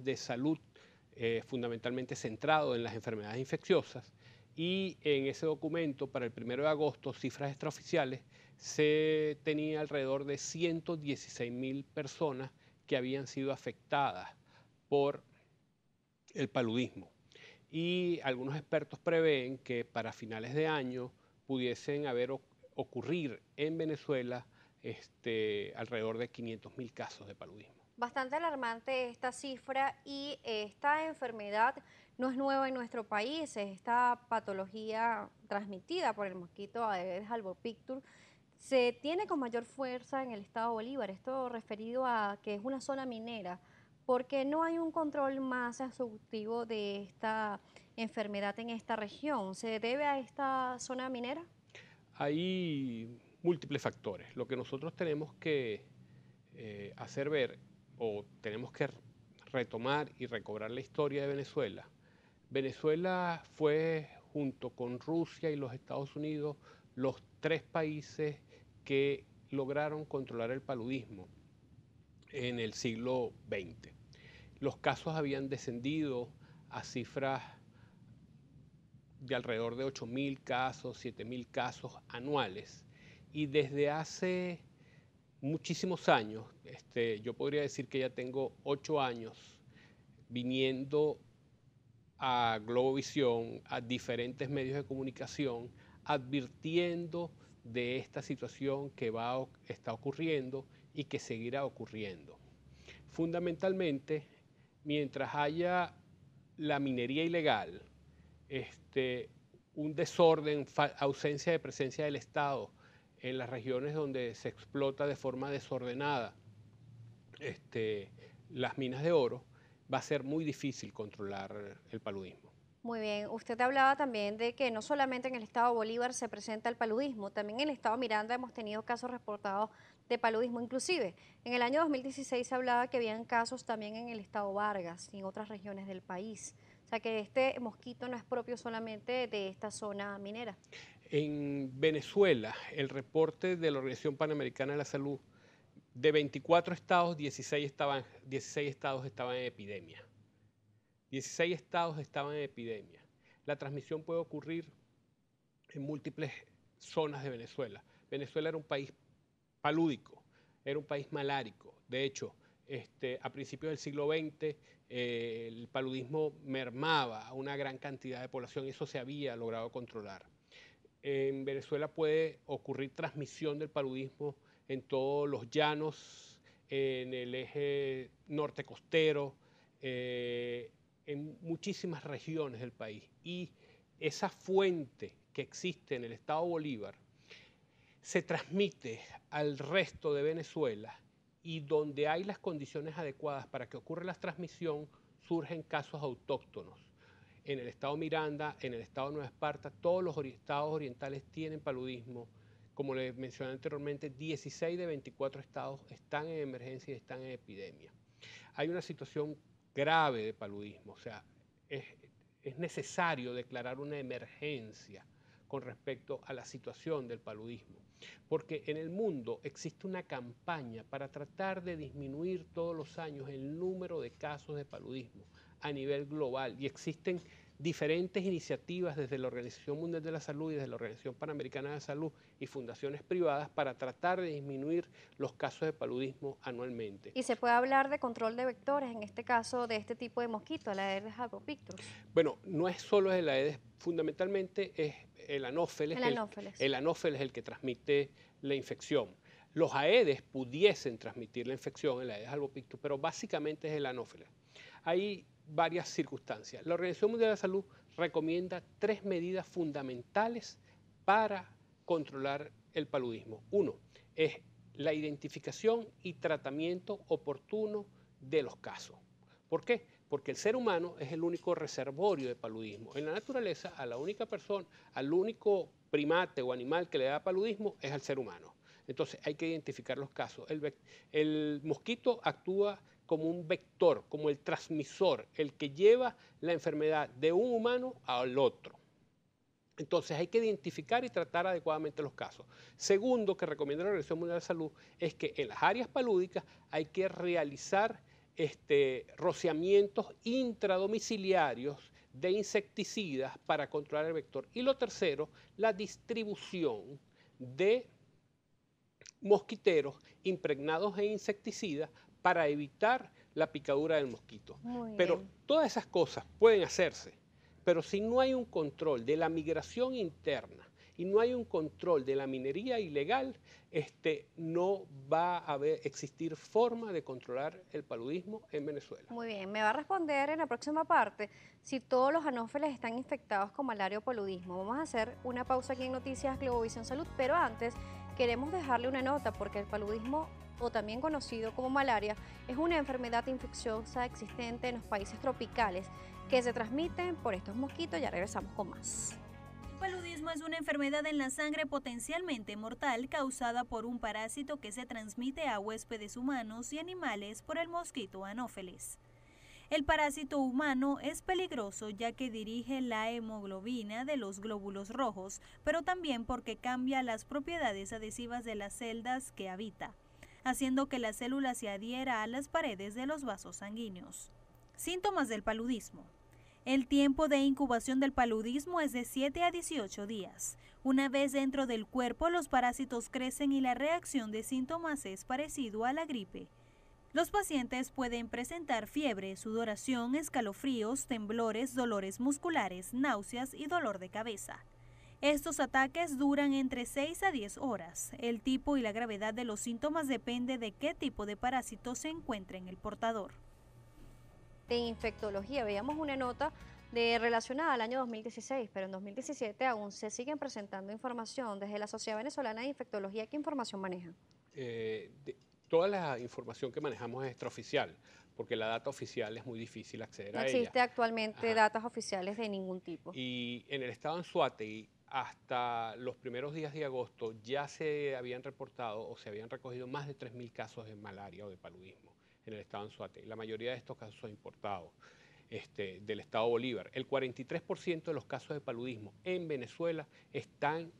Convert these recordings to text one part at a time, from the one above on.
de salud fundamentalmente centrado en las enfermedades infecciosas, y en ese documento para el 1 de agosto, cifras extraoficiales, se tenía alrededor de 116.000 personas que habían sido afectadas por el paludismo. Y algunos expertos prevén que para finales de año pudiesen ocurrir en Venezuela alrededor de 500.000 casos de paludismo. Bastante alarmante esta cifra y esta enfermedad no es nueva en nuestro país. Esta patología transmitida por el mosquito Aedes albopictus se tiene con mayor fuerza en el estado Bolívar. Esto referido a que es una zona minera, porque no hay un control más exhaustivo de esta enfermedad en esta región. ¿Se debe a esta zona minera? Hay múltiples factores. Lo que nosotros tenemos que hacer ver, o tenemos que retomar y recobrar la historia de Venezuela. Venezuela fue, junto con Rusia y los Estados Unidos, los 3 países que lograron controlar el paludismo en el siglo XX. Los casos habían descendido a cifras de alrededor de 8.000 casos, 7.000 casos anuales. Y desde hace muchísimos años, yo podría decir que ya tengo 8 años viniendo a Globovisión, a diferentes medios de comunicación, advirtiendo de esta situación que está ocurriendo y que seguirá ocurriendo. Fundamentalmente, mientras haya la minería ilegal, un desorden, ausencia de presencia del Estado en las regiones donde se explota de forma desordenada las minas de oro, va a ser muy difícil controlar el paludismo. Muy bien, usted hablaba también de que no solamente en el estado Bolívar se presenta el paludismo, también en el estado Miranda hemos tenido casos reportados de paludismo. Inclusive, en el año 2016 se hablaba que habían casos también en el estado Vargas y en otras regiones del país. O sea que este mosquito no es propio solamente de esta zona minera. En Venezuela, el reporte de la Organización Panamericana de la Salud, de 24 estados, 16 estados estaban en epidemia. 16 estados estaban en epidemia. La transmisión puede ocurrir en múltiples zonas de Venezuela. Venezuela era un país palúdico, era un país malárico. De hecho, a principios del siglo XX, el paludismo mermaba a una gran cantidad de población y eso se había logrado controlar. En Venezuela puede ocurrir transmisión del paludismo en todos los llanos, en el eje norte costero, en muchísimas regiones del país. Y esa fuente que existe en el estado Bolívar se transmite al resto de Venezuela, y donde hay las condiciones adecuadas para que ocurra la transmisión, surgen casos autóctonos. En el estado Miranda, en el estado Nueva Esparta, todos los estados orientales tienen paludismo. Como les mencioné anteriormente, 16 de 24 estados están en emergencia y están en epidemia. Hay una situación grave de paludismo, o sea, es necesario declarar una emergencia con respecto a la situación del paludismo, porque en el mundo existe una campaña para tratar de disminuir todos los años el número de casos de paludismo a nivel global, y existen diferentes iniciativas desde la Organización Mundial de la Salud y desde la Organización Panamericana de la Salud y fundaciones privadas para tratar de disminuir los casos de paludismo anualmente. Y se puede hablar de control de vectores, en este caso de este tipo de mosquito, la Aedes albopictus. Bueno, no es solo el Aedes, fundamentalmente es el anófeles. El anófeles. El anófeles es el que transmite la infección. Los Aedes pudiesen transmitir la infección, el Aedes albopictus, pero básicamente es el anófeles. Hay varias circunstancias. La Organización Mundial de la Salud recomienda 3 medidas fundamentales para controlar el paludismo. Uno es la identificación y tratamiento oportuno de los casos. ¿Por qué? Porque el ser humano es el único reservorio de paludismo. En la naturaleza, a la única persona, al único primate o animal que le da paludismo es al ser humano. Entonces hay que identificar los casos. El mosquito actúa como un vector, como el transmisor, el que lleva la enfermedad de un humano al otro. Entonces hay que identificar y tratar adecuadamente los casos. Segundo, que recomienda la Organización Mundial de la Salud, es que en las áreas palúdicas hay que realizar rociamientos intradomiciliarios de insecticidas para controlar el vector. Y lo tercero, la distribución de mosquiteros impregnados en insecticidas para evitar la picadura del mosquito. Muy Pero bien. todas esas cosas pueden hacerse, pero si no hay un control de la migración interna y no hay un control de la minería ilegal, no va a existir forma de controlar el paludismo en Venezuela. Muy bien, me va a responder en la próxima parte si todos los anófeles están infectados con malaria o paludismo. Vamos a hacer una pausa aquí en Noticias Globovisión Salud, pero antes queremos dejarle una nota porque el paludismo, o también conocido como malaria, es una enfermedad infecciosa existente en los países tropicales que se transmiten por estos mosquitos. Ya regresamos con más. El paludismo es una enfermedad en la sangre potencialmente mortal causada por un parásito que se transmite a huéspedes humanos y animales por el mosquito Anopheles. El parásito humano es peligroso ya que dirige la hemoglobina de los glóbulos rojos, pero también porque cambia las propiedades adhesivas de las celdas que habita, haciendo que la célula se adhiera a las paredes de los vasos sanguíneos. Síntomas del paludismo. El tiempo de incubación del paludismo es de 7 a 18 días. Una vez dentro del cuerpo, los parásitos crecen y la reacción de síntomas es parecido a la gripe. Los pacientes pueden presentar fiebre, sudoración, escalofríos, temblores, dolores musculares, náuseas y dolor de cabeza. Estos ataques duran entre 6 a 10 horas. El tipo y la gravedad de los síntomas depende de qué tipo de parásito se encuentre en el portador. De infectología, veíamos una nota relacionada al año 2016, pero en 2017 aún se siguen presentando información desde la Sociedad Venezolana de Infectología. ¿Qué información maneja? Toda la información que manejamos es extraoficial, porque la data oficial es muy difícil acceder No a ella. existe actualmente datos oficiales de ningún tipo. Y en el estado de Anzoátegui, hasta los primeros días de agosto, ya se habían reportado o se habían recogido más de 3.000 casos de malaria o de paludismo en el estado de Anzoátegui. La mayoría de estos casos son importados del estado Bolívar. El 43% de los casos de paludismo en Venezuela están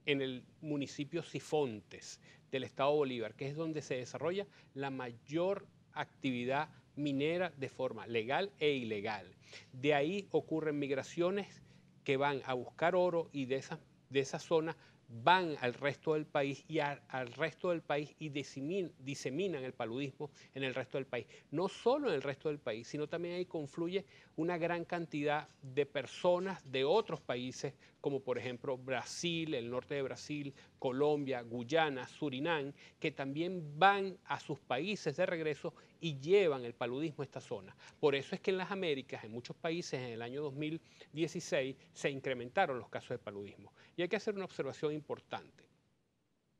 en el municipio Sifontes del estado Bolívar, que es donde se desarrolla la mayor actividad minera de forma legal e ilegal. De ahí ocurren migraciones que van a buscar oro y de esa zona van al resto del país y al resto del país y diseminan el paludismo en el resto del país. No solo en el resto del país, sino también ahí confluye una gran cantidad de personas de otros países, como por ejemplo Brasil, el norte de Brasil, Colombia, Guyana, Surinam, que también van a sus países de regreso y llevan el paludismo a esta zona. Por eso es que en las Américas, en muchos países, en el año 2016, se incrementaron los casos de paludismo. Y hay que hacer una observación importante.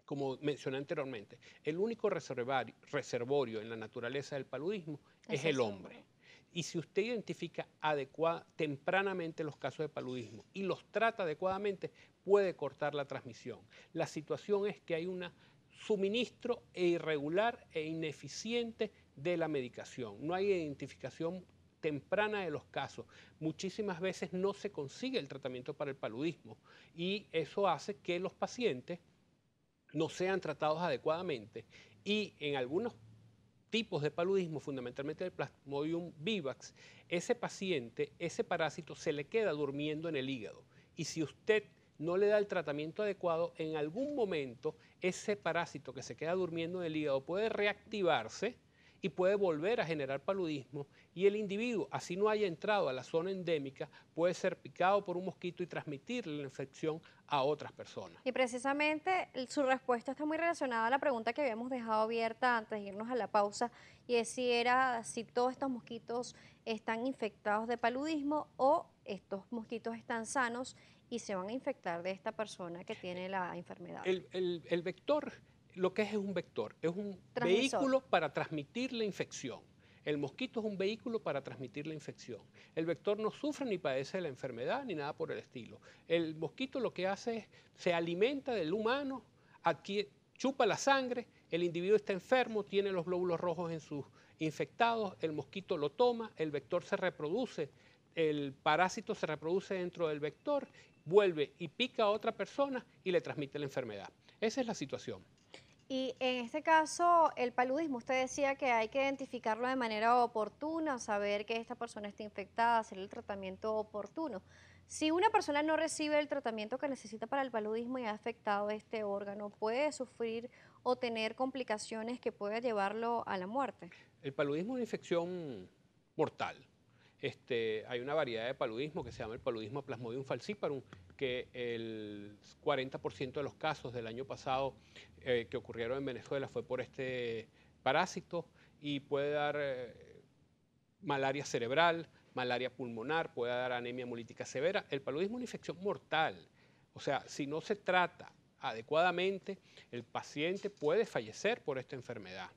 Como mencioné anteriormente, el único reservorio en la naturaleza del paludismo es el hombre. Y si usted identifica tempranamente los casos de paludismo y los trata adecuadamente, puede cortar la transmisión. La situación es que hay un suministro irregular e ineficiente de la medicación. No hay identificación temprana de los casos. Muchísimas veces no se consigue el tratamiento para el paludismo y eso hace que los pacientes no sean tratados adecuadamente y en algunos tipos de paludismo, fundamentalmente el Plasmodium vivax, ese paciente, ese parásito se le queda durmiendo en el hígado y si usted no le da el tratamiento adecuado, en algún momento ese parásito que se queda durmiendo en el hígado puede reactivarse y puede volver a generar paludismo y el individuo, así no haya entrado a la zona endémica, puede ser picado por un mosquito y transmitir la infección a otras personas. Y precisamente su respuesta está muy relacionada a la pregunta que habíamos dejado abierta antes de irnos a la pausa y es si todos estos mosquitos están infectados de paludismo o estos mosquitos están sanos y se van a infectar de esta persona que tiene la enfermedad. El vector, lo que es un vector, es un Transmisor. vehículo para transmitir la infección. El mosquito es un vehículo para transmitir la infección. El vector no sufre ni padece de la enfermedad ni nada por el estilo. El mosquito lo que hace es, se alimenta del humano, chupa la sangre, el individuo está enfermo, tiene los glóbulos rojos en sus infectados, el mosquito lo toma, el vector se reproduce, el parásito se reproduce dentro del vector, vuelve y pica a otra persona y le transmite la enfermedad. Esa es la situación. Y en este caso, el paludismo, usted decía que hay que identificarlo de manera oportuna, saber que esta persona está infectada, hacer el tratamiento oportuno. Si una persona no recibe el tratamiento que necesita para el paludismo y ha afectado este órgano, ¿puede sufrir o tener complicaciones que pueda llevarlo a la muerte? El paludismo es una infección mortal. Hay una variedad de paludismo que se llama el paludismo Plasmodium falciparum, que el 40% de los casos del año pasado que ocurrieron en Venezuela fue por este parásito y puede dar malaria cerebral, malaria pulmonar, puede dar anemia hemolítica severa. El paludismo es una infección mortal. O sea, si no se trata adecuadamente, el paciente puede fallecer por esta enfermedad.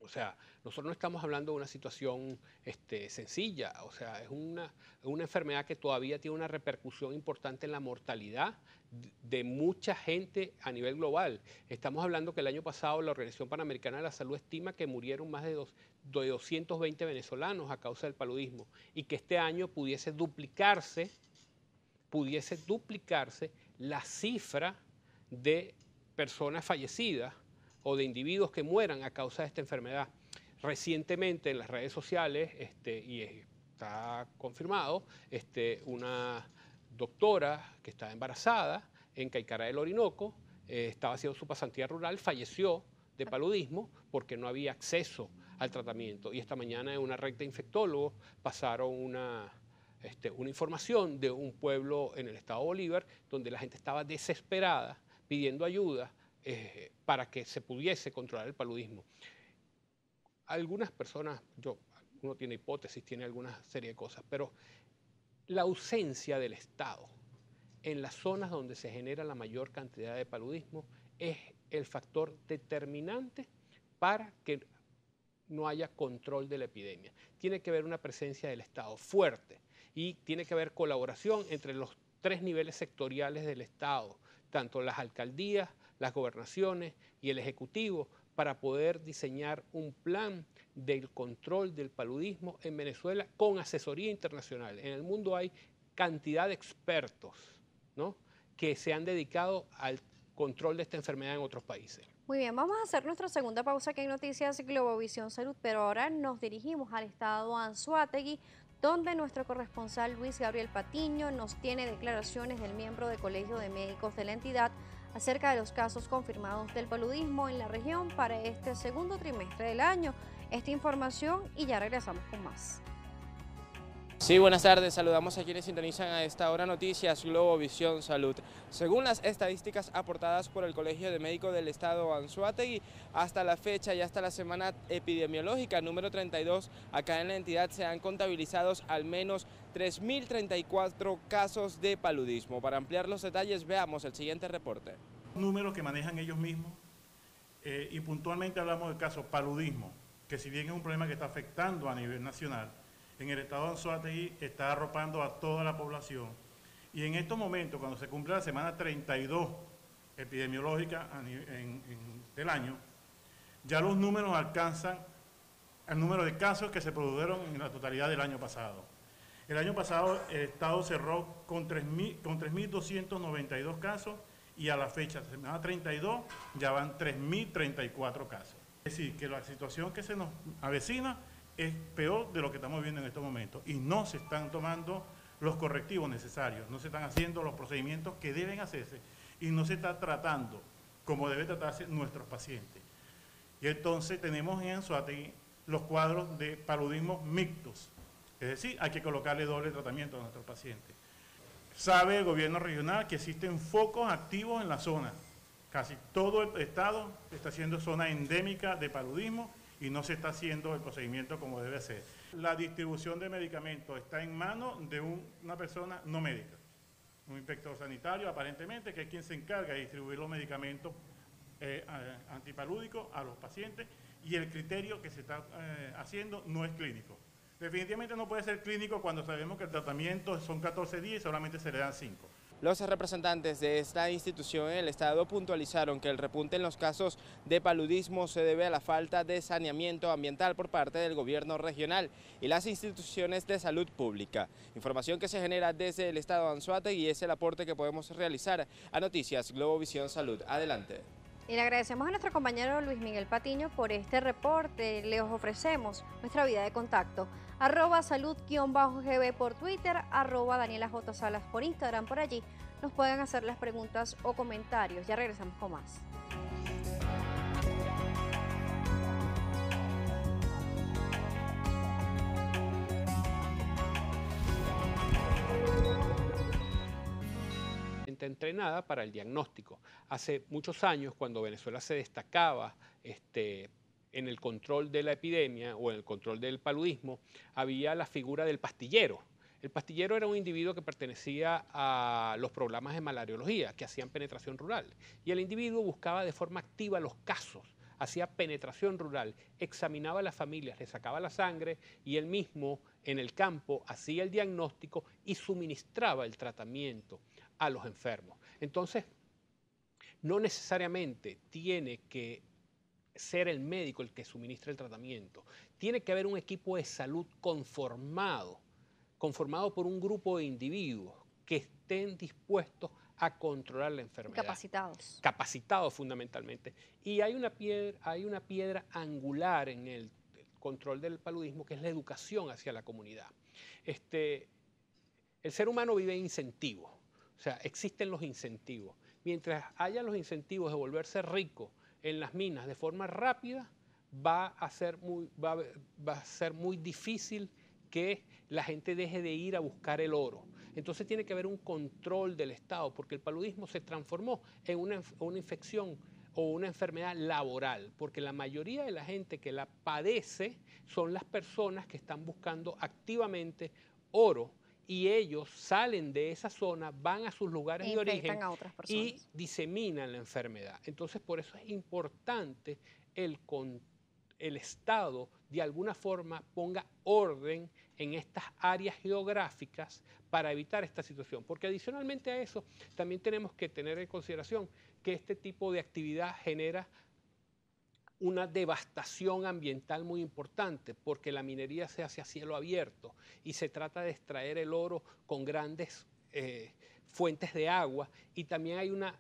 O sea, nosotros no estamos hablando de una situación sencilla, o sea, es una enfermedad que todavía tiene una repercusión importante en la mortalidad de mucha gente a nivel global. Estamos hablando que el año pasado la Organización Panamericana de la Salud estima que murieron más de 220 venezolanos a causa del paludismo y que este año pudiese duplicarse la cifra de personas fallecidas o de individuos que mueran a causa de esta enfermedad. Recientemente en las redes sociales, y está confirmado, una doctora que estaba embarazada en Caicara del Orinoco, estaba haciendo su pasantía rural, falleció de paludismo porque no había acceso al tratamiento. Y esta mañana en una red de infectólogos pasaron una información de un pueblo en el estado Bolívar donde la gente estaba desesperada pidiendo ayuda para que se pudiese controlar el paludismo. Algunas personas, uno tiene hipótesis, tiene alguna serie de cosas, pero la ausencia del Estado en las zonas donde se genera la mayor cantidad de paludismo es el factor determinante para que no haya control de la epidemia. Tiene que haber una presencia del Estado fuerte y tiene que haber colaboración entre los 3 niveles sectoriales del Estado, tanto las alcaldías, las gobernaciones y el Ejecutivo, para poder diseñar un plan del control del paludismo en Venezuela con asesoría internacional. En el mundo hay cantidad de expertos, ¿no?, que se han dedicado al control de esta enfermedad en otros países. Muy bien, vamos a hacer nuestra segunda pausa aquí en Noticias Globovisión Salud, pero ahora nos dirigimos al estado Anzoátegui, donde nuestro corresponsal Luis Gabriel Patiño nos tiene declaraciones del miembro del Colegio de Médicos de la entidad acerca de los casos confirmados del paludismo en la región para este segundo trimestre del año. Esta información y ya regresamos con más. Sí, buenas tardes. Saludamos a quienes sintonizan a esta hora Noticias Globovisión Salud. Según las estadísticas aportadas por el Colegio de Médicos del Estado Anzoátegui, hasta la fecha y hasta la semana epidemiológica número 32, acá en la entidad se han contabilizado al menos 3.034 casos de paludismo. Para ampliar los detalles, veamos el siguiente reporte. Números que manejan ellos mismos y puntualmente hablamos del caso paludismo, que si bien es un problema que está afectando a nivel nacional, en el estado de Anzoátegui está arropando a toda la población. Y en estos momentos, cuando se cumple la semana 32 epidemiológica del año, ya los números alcanzan el número de casos que se produjeron en la totalidad del año pasado. El año pasado el estado cerró con 3.292 casos y a la fecha, semana 32, ya van 3.034 casos. Es decir, que la situación que se nos avecina es peor de lo que estamos viendo en estos momentos y no se están tomando los correctivos necesarios, no se están haciendo los procedimientos que deben hacerse y no se está tratando como debe tratarse nuestros pacientes. Y entonces tenemos en Anzoátegui los cuadros de paludismo mixtos, es decir, hay que colocarle doble tratamiento a nuestros pacientes. Sabe el gobierno regional que existen focos activos en la zona, casi todo el estado está siendo zona endémica de paludismo y no se está haciendo el procedimiento como debe ser. La distribución de medicamentos está en manos de una persona no médica, un inspector sanitario aparentemente, que es quien se encarga de distribuir los medicamentos antipalúdicos a los pacientes, y el criterio que se está haciendo no es clínico. Definitivamente no puede ser clínico cuando sabemos que el tratamiento son 14 días y solamente se le dan 5. Los representantes de esta institución en el estado puntualizaron que el repunte en los casos de paludismo se debe a la falta de saneamiento ambiental por parte del gobierno regional y las instituciones de salud pública. Información que se genera desde el estado de Anzoátegui y es el aporte que podemos realizar a Noticias Globovisión Salud. Adelante. Y le agradecemos a nuestro compañero Luis Miguel Patiño por este reporte. Les ofrecemos nuestra vía de contacto. @salud_gb por Twitter, @Daniela J. Salas por Instagram. Por allí nos pueden hacer las preguntas o comentarios. Ya regresamos con más. Entrenada para el diagnóstico. Hace muchos años, cuando Venezuela se destacaba en el control de la epidemia o en el control del paludismo, había la figura del pastillero. El pastillero era un individuo que pertenecía a los programas de malariología que hacían penetración rural, y el individuo buscaba de forma activa los casos, hacía penetración rural, examinaba a las familias, le sacaba la sangre y él mismo en el campo hacía el diagnóstico y suministraba el tratamiento a los enfermos. Entonces, no necesariamente tiene que ser el médico el que suministre el tratamiento. Tiene que haber un equipo de salud conformado por un grupo de individuos que estén dispuestos a controlar la enfermedad. Capacitados. Capacitados fundamentalmente. Y hay una piedra angular en el control del paludismo, que es la educación hacia la comunidad. El ser humano vive en incentivos. O sea, existen los incentivos. Mientras haya los incentivos de volverse rico en las minas de forma rápida, va a ser muy difícil que la gente deje de ir a buscar el oro. Entonces tiene que haber un control del Estado, porque el paludismo se transformó en una infección o una enfermedad laboral, porque la mayoría de la gente que la padece son las personas que están buscando activamente oro, y ellos salen de esa zona, van a sus lugares de origen y diseminan la enfermedad. Entonces, por eso es importante el Estado, de alguna forma, ponga orden en estas áreas geográficas para evitar esta situación. Porque adicionalmente a eso, también tenemos que tener en consideración que este tipo de actividad genera una devastación ambiental muy importante, porque la minería se hace a cielo abierto y se trata de extraer el oro con grandes fuentes de agua, y también hay una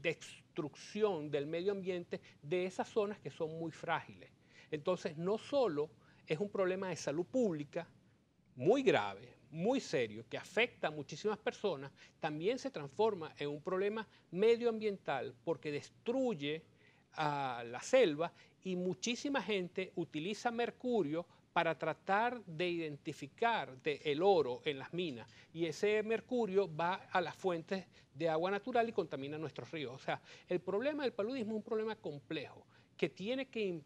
destrucción del medio ambiente de esas zonas que son muy frágiles. Entonces, no solo es un problema de salud pública muy grave, muy serio, que afecta a muchísimas personas, también se transforma en un problema medioambiental porque destruye a la selva, y muchísima gente utiliza mercurio para tratar de identificar el oro en las minas, y ese mercurio va a las fuentes de agua natural y contamina nuestros ríos. O sea, el problema del paludismo es un problema complejo que tiene que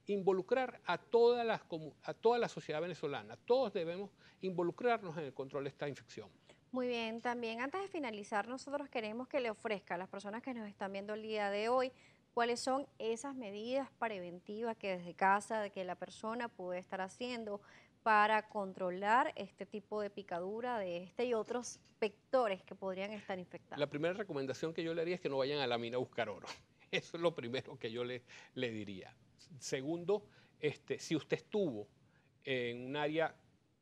involucrar a toda la sociedad venezolana. Todos debemos involucrarnos en el control de esta infección. Muy bien, también antes de finalizar, nosotros queremos que le ofrezca a las personas que nos están viendo el día de hoy cuáles son esas medidas preventivas que desde casa, de que la persona puede estar haciendo para controlar este tipo de picadura de este y otros vectores que podrían estar infectados. La primera recomendación que yo le haría es que no vayan a la mina a buscar oro. Eso es lo primero que yo le diría. Segundo, si usted estuvo en un área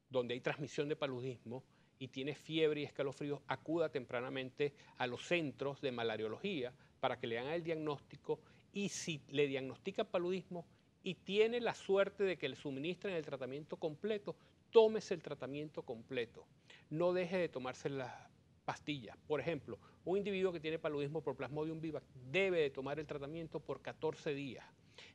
donde hay transmisión de paludismo y tiene fiebre y escalofríos, acuda tempranamente a los centros de malariología para que le hagan el diagnóstico, y si le diagnostican paludismo y tiene la suerte de que le suministren el tratamiento completo, tómese el tratamiento completo. No deje de tomarse las pastillas. Por ejemplo, un individuo que tiene paludismo por Plasmodium vivax debe de tomar el tratamiento por 14 días.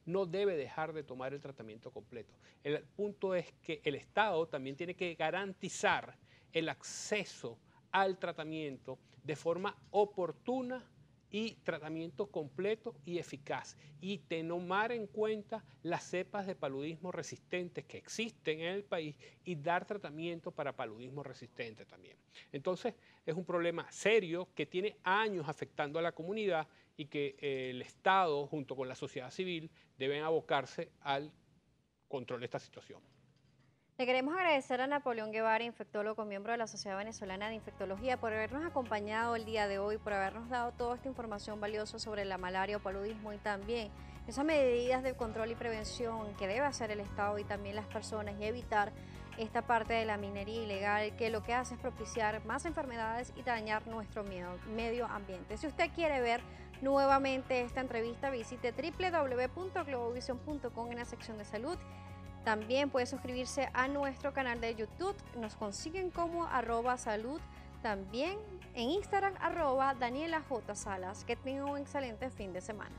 No debe dejar de tomar el tratamiento completo. El punto es que el Estado también tiene que garantizar el acceso al tratamiento de forma oportuna y tratamiento completo y eficaz, y tomar en cuenta las cepas de paludismo resistentes que existen en el país y dar tratamiento para paludismo resistente también. Entonces, es un problema serio que tiene años afectando a la comunidad, y que el Estado junto con la sociedad civil deben abocarse al control de esta situación. Le queremos agradecer a Napoleón Guevara, infectólogo, miembro de la Sociedad Venezolana de Infectología, por habernos acompañado el día de hoy, por habernos dado toda esta información valiosa sobre la malaria o paludismo, y también esas medidas de control y prevención que debe hacer el Estado y también las personas, y evitar esta parte de la minería ilegal, que lo que hace es propiciar más enfermedades y dañar nuestro medio ambiente. Si usted quiere ver nuevamente esta entrevista, visite www.globovision.com en la sección de salud. También puede suscribirse a nuestro canal de YouTube. Nos consiguen como @salud. También en Instagram @Daniela J. Salas. Que tengan un excelente fin de semana.